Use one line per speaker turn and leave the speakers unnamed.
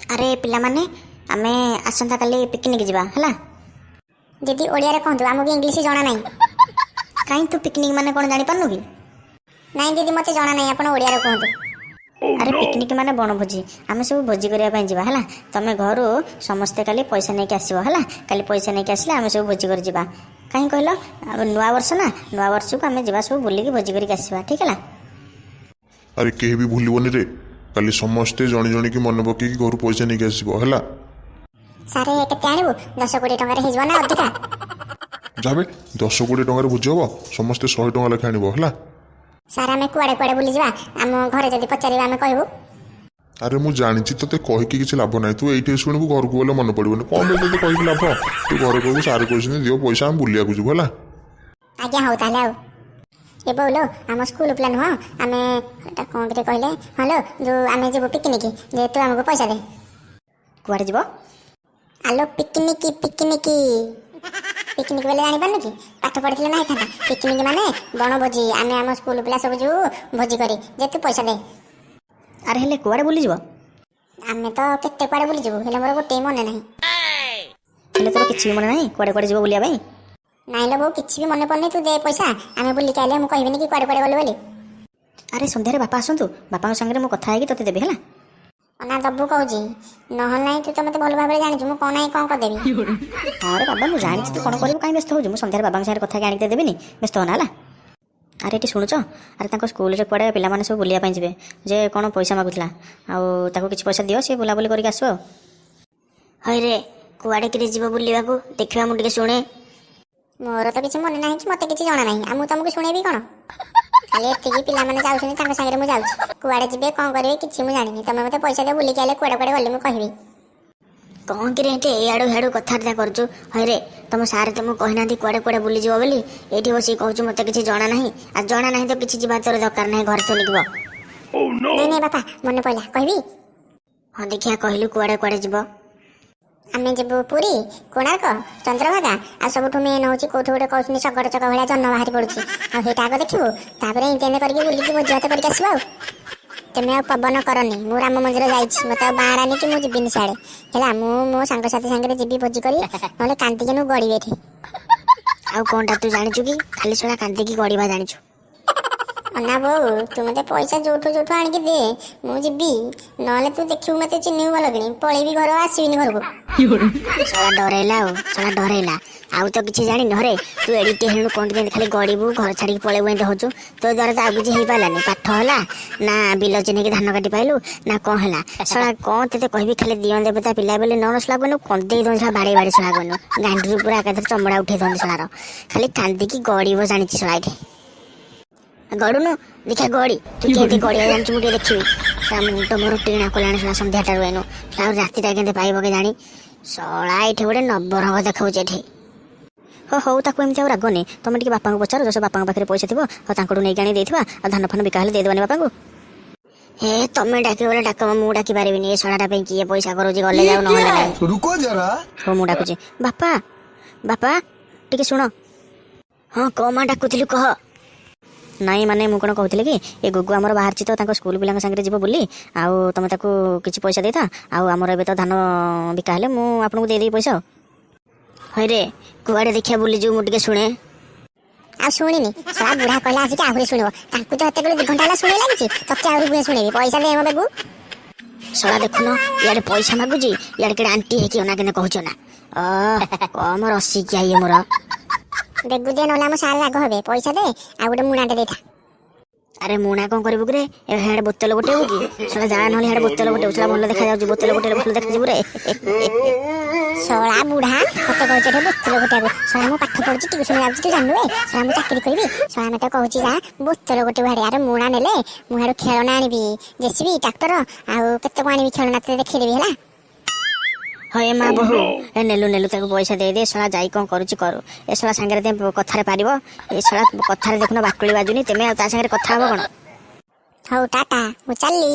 अरे पिला माने आमे आसंता काली पिकनिक जीवा हला।
दीदी ओडिया रे कहतु आमको इंग्लिश जाना नहीं।
काई तू पिकनिक माने कोन जानि पानु की?
नहीं दीदी मते जाना नहीं आपण ओडिया रे कहतु।
अरे पिकनिक माने बनभोजी आमे सब भोजी करिया पई जीवा हला। तमे घरु समस्ते काली पैसा नै के आसीबो हला। काली पैसा नै के आसले आमे सब भोजी कर जीवा। काई कहलो अब नुवा वर्ष ना नुवा वर्ष को आमे जीवा सब बुली के भोजी करी के आसीबा ठीक हला।
अरे केही भी भूलिबोनी रे काली समस्ते जणी जणी की मन पकई घर पैसा नहीं के आसीबो हला।
सारे केते आनिबो 10 कोटी टंका रे हिजवा ना अधिका।
जाबे 10 कोटी टंका रे बुझी हबो समस्ते 100 टंका लेखा आनिबो हला।
सारा में कुआडे कुआडे बुली जीवा हम घरे जदी पचारिबा हम कहबो।
अरे मु जानिछि तते कहि के किछ लाभ नै तू एठी सुनबु घर को बोले मन पड़िबो कोन बे तते कहि लाभ तू घर को सारे कहछन दियो पैसा हम बुलिया को जबो हला।
आज्ञा हो ताले आ ए बोलो हम स्कूल प्लान हो आमे एटा कोन रे कहले हेलो जो आमे जेबो पिकनिक जे तू हमको पैसा दे।
कुआडे जीवो?
आलो पिकनिक पिकनिक पिकनिक बेले जानी पानु की पाठ पढ़िले नाही था। पिकनिक माने बनभोजी आमे हम स्कूल पिला सब जो भोजी करी जे तू पैसा दे।
अरे हेले कुआडे बुली जीवो?
आमे तो केते कुआडे बुली जीवो हेले मोर गोटे मन नाही।
हेले तोर किछि मन नाही कुआडे कुआडे जीवो बुलिया भाई?
नाही लो बो किछि भी मन पड़ने तू दे पैसा आमे बुली के आले हम कहबिनी कि कुआडे कुआडे गलो बोली।
अरे संध्या रे बापा आसंतु बापा संगे मु कथा है कि तते देबे हला।
ना दबु कहूजी नहल नाही तू तो मते भल भाबरे जानि मु कोन नाही कोन कर देबी।
हां रे बाबा मु जानि तू कोन करबो काई व्यस्त हो मु संध्या रे बाबा संगे कथा के आनि दे देबिनी व्यस्त होना हला। अरे एटी सुनुच अरे ताको स्कूल रे पड़े पिला माने सब बुलिया पई जिवे जे कोन पैसा मागुतला आ ताको किछ पैसा दियो से बुला बुली करके आसो।
हय रे कुआडे किरे जीव बुलिबा को देखिबा मु टिके सुने। मोर तो किछ मन नाही कि मते किछ जाना नाही आ मु तुमको सुनेबी कोन। खाली एतिकी पिला माने जाउछनी तांका संगे मु जाउछ कुआडे जिबे कोन करबे किछ मु जानिनी तमे मते पैसा दे बुली के आले कुआडे कुआडे गले मु कहबी।
कौन कि रे एआडो हेडो कथा करछु हय रे तुम सारे तुम कहना दी कुआडे कुआडे बुली जीव बोली एठी बसी कहछु मते किछ जाना नाही आ जाना नाही तो किछ जीवा तोर दरकार नाही घर तो निकबो।
नहीं नहीं बापा मन पइला कहबी।
हां देखिया कहलु कुआडे कुआडे जीव?
आमे जेबो पुरी कोणार्क चंद्रभागा आ सबठु मेन होची कोठो गोटे कहउछनी सगड़ चक भलिया जन्न बाहरी पडुची आ हेटा आग देखिबो तापरे इंतेने करके बुली की भोजी करके आसीबो। तमे आ पवन करनी मु राम मंदिर जाईछि मते बारानी कि मु जिबिनी साडे हेला मु मो संग साथी संगे जिबी भोजी करी नले कांती के नु गड़ी बेठी।
आ कोनटा तू जानिछु कि खाली सोना कांती की गड़ीबा जानिछु?
अन्ना बो तू मते पैसा जोठो जोठो आनि के दे मु जिबी नले तू देखिबो मते चिन्हिबो लगनी पळेबी घर आसीबिनी घर को।
साला डरेला आउ तो किछि जानि नरे तू एडिटे हेनु कोन के खाली गड़ीबू घर छाड़ी पळेबू एंत होचु तो द्वारा तो आगु जे हेई पालानी पाठ होला ना बिल चिन्ह के धान काटी पाइलु ना कोन हला साला कोन तेते कहबी खाली दियन देवता पिला बेले नरसला बनु कोन दे दोन साला बाडे बाडे साला गनु गांडरू पूरा काथर चमड़ा उठे दोन सालार खाली कांदी की गड़ीबो जानिछि साला एठे गड़ुनु देखा गड़ी तू केते गड़िया जानछु मुटे देखिबी साम मुंड मोर टीना कोलाने साला संध्या टारु एनु साला राती टा केते पाइबो के जानी साला एठे गोटे नबरंग देखाउछ एठे। हो ताको एमती रागनी तुम टे बापा को पचार जस बापा पाखे पैसा थी और नहीं गाणी देवा धान फान बिका दे देवानी बापा को। हे तुम डाक बोले डाक मु डाकी पारि ये सड़ाटा किए पैसा करोज गले जाऊ ना हो मु डाकुची बापा बापा टे शुण। हाँ कौ माँ डाकुलु कह नाई माने मु कौन कहूली कि ये गुगु आमर बाहर तो स्कूल पिला सागर जीव बोली आउ तुम ताको किसी पैसा देता आमर ए तो धान बिका हेले मुझे देदेवी पैसा। हई रे कुआडे देखिया बुली जो मुझे शुणे
आ शुणिनी साला बुढ़ा कहला आसी आहुरी शुणिबो तांकु तो हते 2 घंटा ला शुणे लागिछि तते आहुरी बुढ़ा शुणेबी पैसा दे मो बेगु।
साला देखुन याडे पैसा मागुजी याडे केडे आंटी हेकी ओना केने कहउछ ना कम रसी किया ये मोर
बेगु दे नला म सारा राग होबे पैसा दे आ गोटे मुणाटे देथा।
अरे मुणा कौन करू रे हेड बोतल गोटे कि साला जा ना हेड बोतल गोटे साला भल देखा जाउची बोतल गोटे भल देखा जिबु रे
सोळा बुढ़ा मते कहछ रे बोतल गोटे सोळा मो पाठ पढछि ट्यूशन जाउछि तू जाननु ए सोळा मो चाकरी करबी सोळा मते कहछि जा बोतल गोटे भाडे यार मुणा नेले मु हाडू खेलना आनिबी जेसीबी ट्रैक्टर आ केते को आनिबी खेलना ते देखि देबी हला।
हय माँ बहु ए नेलु नेलु ताको पैसा दे दे साला जाई कौन करूची करू ए साला संगे ते कथारे पारिबो ए साला कथारे देखुन बाटुली बाजुनी तेमे ता संगे कथा हबो कोन।
हौ टाटा मु चलली।